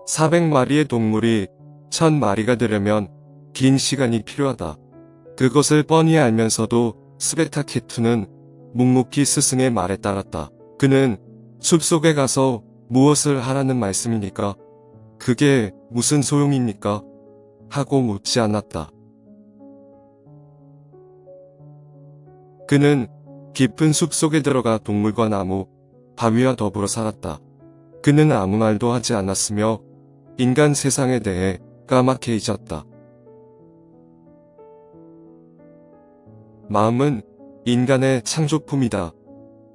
400마리의 동물이 1000마리가 되려면 긴 시간이 필요하다. 그것을 뻔히 알면서도 스베타케투는 묵묵히 스승의 말에 따랐다. 그는 숲속에 가서 무엇을 하라는 말씀입니까? 그게 무슨 소용입니까? 하고 묻지 않았다. 그는 깊은 숲속에 들어가 동물과 나무, 바위와 더불어 살았다. 그는 아무 말도 하지 않았으며 인간 세상에 대해 까맣게 잊었다. 마음은 인간의 창조품이다.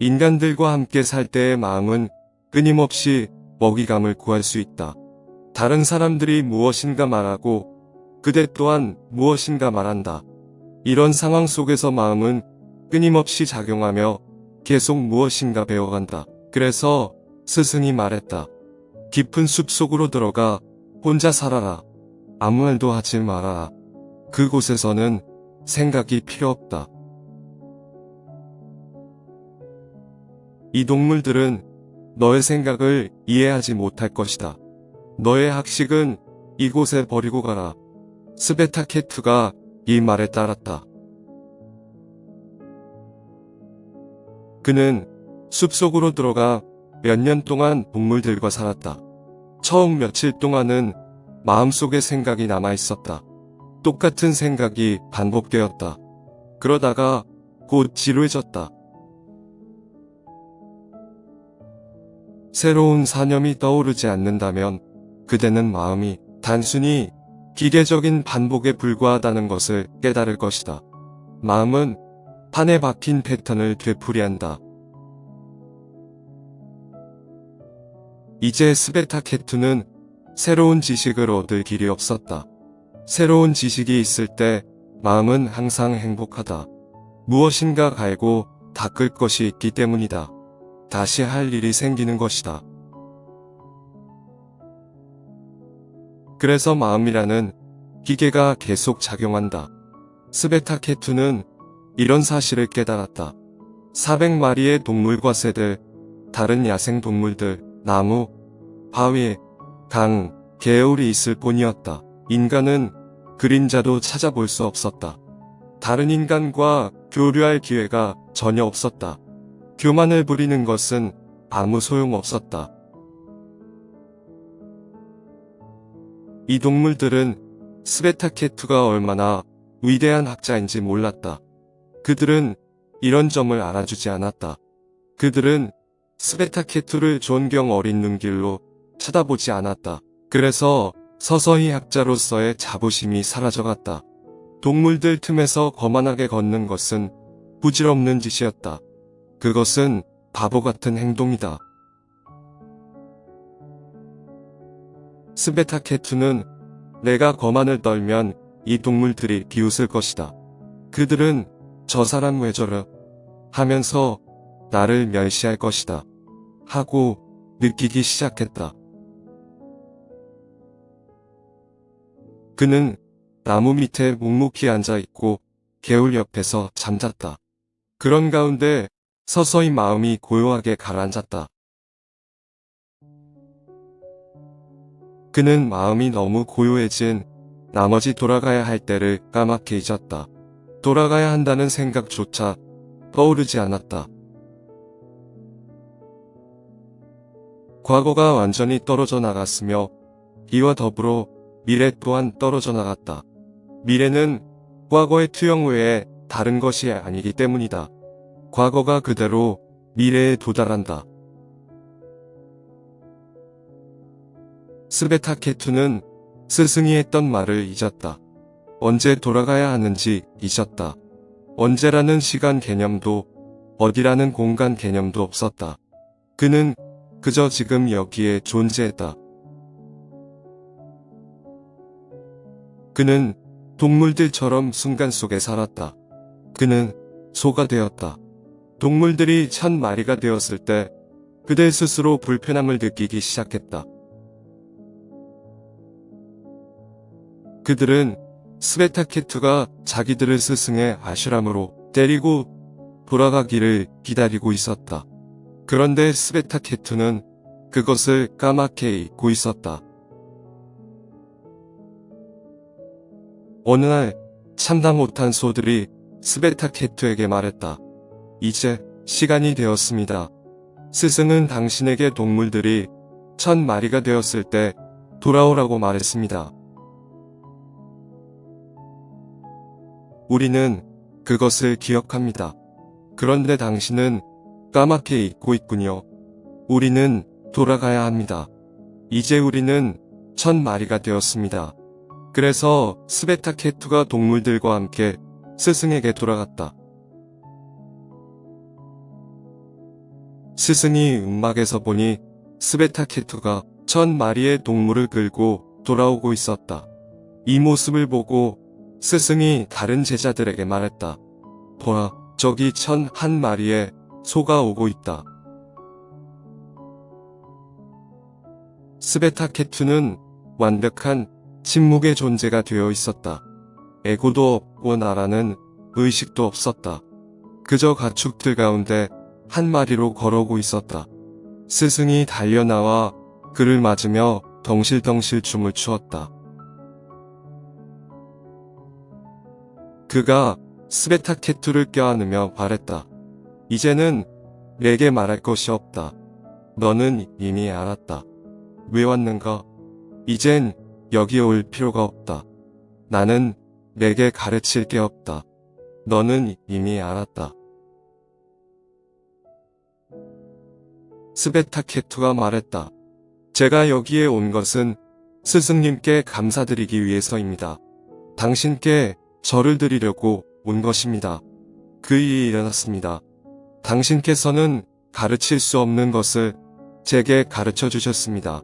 인간들과 함께 살 때의 마음은 끊임없이 먹이감을 구할 수 있다. 다른 사람들이 무엇인가 말하고 그대 또한 무엇인가 말한다. 이런 상황 속에서 마음은 끊임없이 작용하며 계속 무엇인가 배워간다. 그래서 스승이 말했다. 깊은 숲 속으로 들어가 혼자 살아라. 아무 말도 하지 말아라. 그곳에서는 생각이 필요 없다. 이 동물들은 너의 생각을 이해하지 못할 것이다. 너의 학식은 이곳에 버리고 가라. 스베타케투가 이 말에 따랐다. 그는 숲속으로 들어가 몇 년 동안 동물들과 살았다. 처음 며칠 동안은 마음속에 생각이 남아있었다. 똑같은 생각이 반복되었다. 그러다가 곧 지루해졌다. 새로운 사념이 떠오르지 않는다면 그대는 마음이 단순히 기계적인 반복에 불과하다는 것을 깨달을 것이다. 마음은 판에 박힌 패턴을 되풀이한다. 이제 스베타케투는 새로운 지식을 얻을 길이 없었다. 새로운 지식이 있을 때 마음은 항상 행복하다. 무엇인가 갈고 닦을 것이 있기 때문이다. 다시 할 일이 생기는 것이다. 그래서 마음이라는 기계가 계속 작용한다. 스베타케투는 이런 사실을 깨달았다. 400마리의 동물과 새들, 다른 야생 동물들, 나무, 바위, 강, 개울이 있을 뿐이었다. 인간은 그림자도 찾아볼 수 없었다. 다른 인간과 교류할 기회가 전혀 없었다. 교만을 부리는 것은 아무 소용없었다. 이 동물들은 스베타케투가 얼마나 위대한 학자인지 몰랐다. 그들은 이런 점을 알아주지 않았다. 그들은 스베타케투를 존경 어린 눈길로 쳐다보지 않았다. 그래서 서서히 학자로서의 자부심이 사라져갔다. 동물들 틈에서 거만하게 걷는 것은 부질없는 짓이었다. 그것은 바보 같은 행동이다. 스베타케투는 내가 거만을 떨면 이 동물들이 비웃을 것이다. 그들은 저 사람 왜 저러 하면서 나를 멸시할 것이다. 하고 느끼기 시작했다. 그는 나무 밑에 묵묵히 앉아있고 개울 옆에서 잠잤다. 그런 가운데 서서히 마음이 고요하게 가라앉았다. 그는 마음이 너무 고요해진 나머지 돌아가야 할 때를 까맣게 잊었다. 돌아가야 한다는 생각조차 떠오르지 않았다. 과거가 완전히 떨어져 나갔으며 이와 더불어 미래 또한 떨어져 나갔다. 미래는 과거의 투영 외에 다른 것이 아니기 때문이다. 과거가 그대로 미래에 도달한다. 스베타케투는 스승이 했던 말을 잊었다. 언제 돌아가야 하는지 잊었다. 언제라는 시간 개념도 어디라는 공간 개념도 없었다. 그는 그저 지금 여기에 존재했다. 그는 동물들처럼 순간 속에 살았다. 그는 소가 되었다. 동물들이 1000마리가 되었을 때 그들 스스로 불편함을 느끼기 시작했다. 그들은 스베타케투가 자기들을 스승의 아슈람으로 데리고 돌아가기를 기다리고 있었다. 그런데 스베타케투는 그것을 까맣게 잊고 있었다. 어느 날 참다 못한 소들이 스베타케투에게 말했다. 이제 시간이 되었습니다. 스승은 당신에게 동물들이 1000마리가 되었을 때 돌아오라고 말했습니다. 우리는 그것을 기억합니다. 그런데 당신은 까맣게 잊고 있군요. 우리는 돌아가야 합니다. 이제 우리는 1000마리가 되었습니다. 그래서 스베타케투가 동물들과 함께 스승에게 돌아갔다. 스승이 음막에서 보니 스베타케투가 1000마리의 동물을 끌고 돌아오고 있었다. 이 모습을 보고 스승이 다른 제자들에게 말했다. 보아, 저기 1001마리의 소가 오고 있다. 스베타케투는 완벽한 침묵의 존재가 되어 있었다. 에고도 없고 나라는 의식도 없었다. 그저 가축들 가운데 한 마리로 걸어오고 있었다. 스승이 달려나와 그를 맞으며 덩실덩실 춤을 추었다. 그가 스베타케투를 껴안으며 말했다. 이제는 내게 말할 것이 없다. 너는 이미 알았다. 왜 왔는가? 이젠 여기 올 필요가 없다. 나는 내게 가르칠 게 없다. 너는 이미 알았다. 스베타케투가 말했다. 제가 여기에 온 것은 스승님께 감사드리기 위해서입니다. 당신께 절을 드리려고 온 것입니다. 그 일이 일어났습니다. 당신께서는 가르칠 수 없는 것을 제게 가르쳐 주셨습니다.